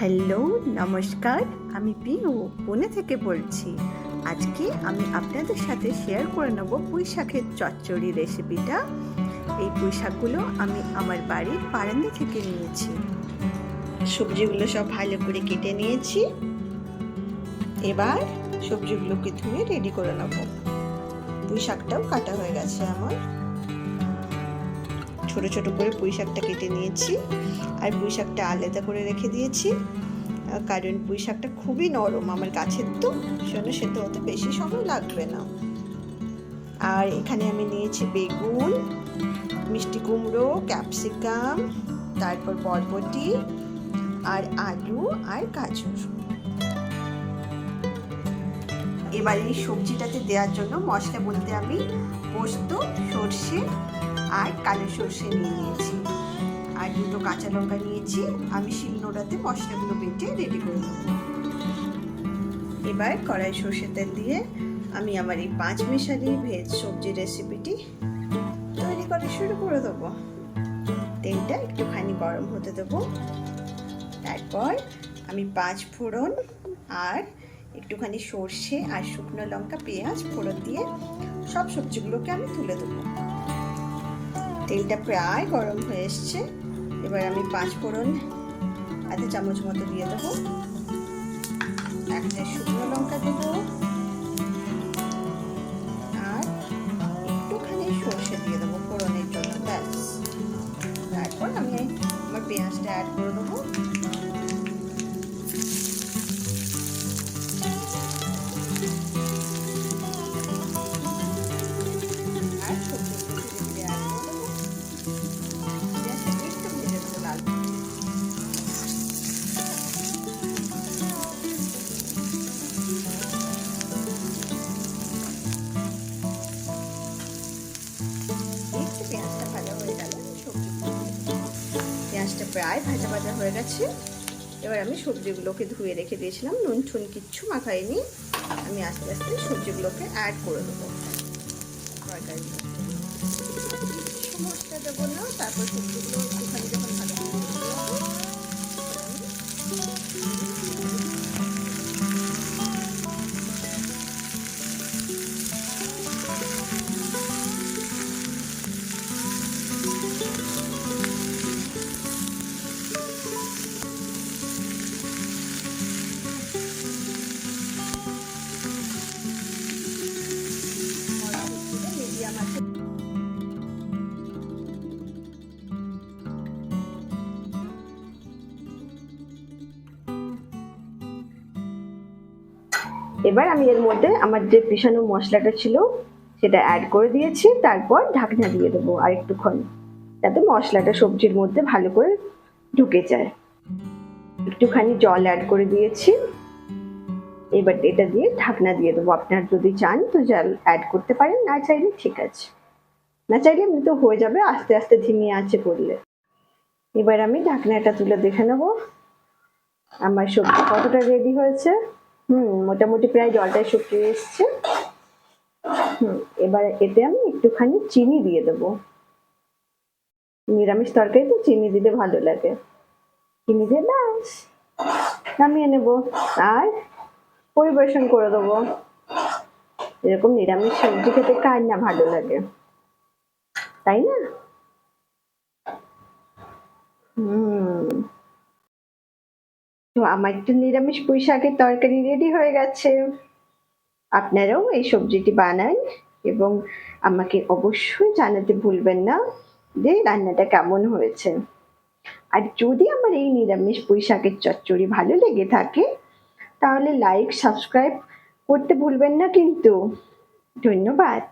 Hello, নমস্কার। আমি পিনু পুনে থেকে বলছি। আজকে আমি আপনাদের সাথে শেয়ার করে নেব পুঁই শাকের চচ্চড়ি রেসিপিটা। এই পুঁই শাকগুলো আমি আমার বাড়ির বারান্দা থেকে নিয়েছি। সবজিগুলো সব ভালো করে কেটে নিয়েছি। এবার সবজিগুলোকে ধুয়ে রেডি করে নেব। পুঁই শাকটাও কাটা হয়ে গেছে আমার। ছোট ছোট করে পুঁই শাকটা কেটে নিয়েছি, আর পুঁই শাকটা আলাদা করে রেখে দিয়েছি, কারণ পুঁই শাকটা খুবই নরম আমার গাছের, তো সেজন্য সেদ্ধ হতে বেশি সময় লাগবে না। আর এখানে আমি নিয়েছি বেগুন, মিষ্টি কুমড়ো, ক্যাপসিকাম, তারপর বরবটি আর আলু আর গাজর। এবার এই সবজিটাতে দেওয়ার জন্য মশলা বলতে আমি পোস্ত, সর্ষে আর কালো সর্ষে নিয়েছি, আর দুটো কাঁচা লঙ্কা নিয়েছি। আমি শিলনোড়াতে মশলাগুলো বেটে রেডি করে নেব। এবার কড়াই সর্ষের তেল দিয়ে আমি আমার এই 5 মিশালি ভেজ সবজি রেসিপিটি তৈরি করা শুরু করে দেবো। তেলটা একটুখানি গরম হতে দেবো। তারপর আমি 5 ফোড়ন আর একটুখানি সর্ষে আর শুকনো লঙ্কা, পেঁয়াজ ফোড়ন দিয়ে সব সবজিগুলোকে আমি তুলে দেবো। তেলটা প্রায় গরম হয়ে এসছে। এবার আমি 5 ফোড়ন আধা চামচ মতো দিয়ে দেবো, একটা শুকনো লঙ্কা দেবো আর একটুখানি সর্ষে দিয়ে দেবো ফোড়নের জন্য, ব্যাস। তারপর আমি আমার পেঁয়াজটা অ্যাড করে দেবো। আর সবজিগুলো ধীরে ধীরে অ্যাড করে দেবো। পেঁয়াজটা একটু ভেজে দেবো লাল। পেঁয়াজটা ভাজা হয়ে গেল, পেঁয়াজটা প্রায় ভাজা ভাজা হয়ে গেছে। এবার আমি সবজিগুলোকে ধুয়ে রেখে দিয়েছিলাম, নুন ঠুন কিচ্ছু মাখাইনি। আমি আস্তে আস্তে সবজিগুলোকে অ্যাড করে দেবো তরকারি। মশলা দেবো না, তারপর সবজিগুলো একটুখানি যখন ভালো মিডিয়াম আছে। এবার আমি এর মধ্যে আমার যে পিষানো মশলাটা ছিল সেটা অ্যাড করে দিয়েছি। তারপর ঢাকনা দিয়ে দেবো আর একটুক্ষণ, যাতে মশলাটা সবজির মধ্যে ভালো করে ঢুকে যায়। একটুখানি জল অ্যাড করে দিয়েছি। এবার এটা দিয়ে ঢাকনা দিয়ে দেবো। আপনারা যদি চান তো জল অ্যাড করতে পারেন, না চাইলে ঠিক আছে, না চাইলে এমনি তো হয়ে যাবে আস্তে আস্তে ধিমে আঁচে করলে। এবার আমি ঢাকনাটা তুলে দেখে নেব আমার সবজি কতটা রেডি হয়েছে। মোটামুটি প্রায় জলটা শুকিয়ে এসছে। এবার এতে আমি একটুখানি চিনি দিয়ে দেবো। নিরামিষ তরকারি তো চিনি দিলে ভালো লাগে। চিনি দিয়ে ব্যাস নামিয়ে নেব আর পরিবেশন করে দেবো। এরকম নিরামিষ সবজি খেতে কার না ভালো লাগে, তাই না? তো আমার তো নিরামিষ পুঁই শাকের তরকারি রেডি হয়ে গেছে। আপনারাও এই সবজিটি বানান এবং আমাকে অবশ্যই জানাতে ভুলবেন না যে রান্নাটা কেমন হয়েছে। আর যদি আমার এই নিরামিষ পুঁই শাকের চচ্চড়ি ভালো লেগে থাকে তাহলে লাইক, সাবস্ক্রাইব করতে ভুলবেন না কিন্তু। ধন্যবাদ।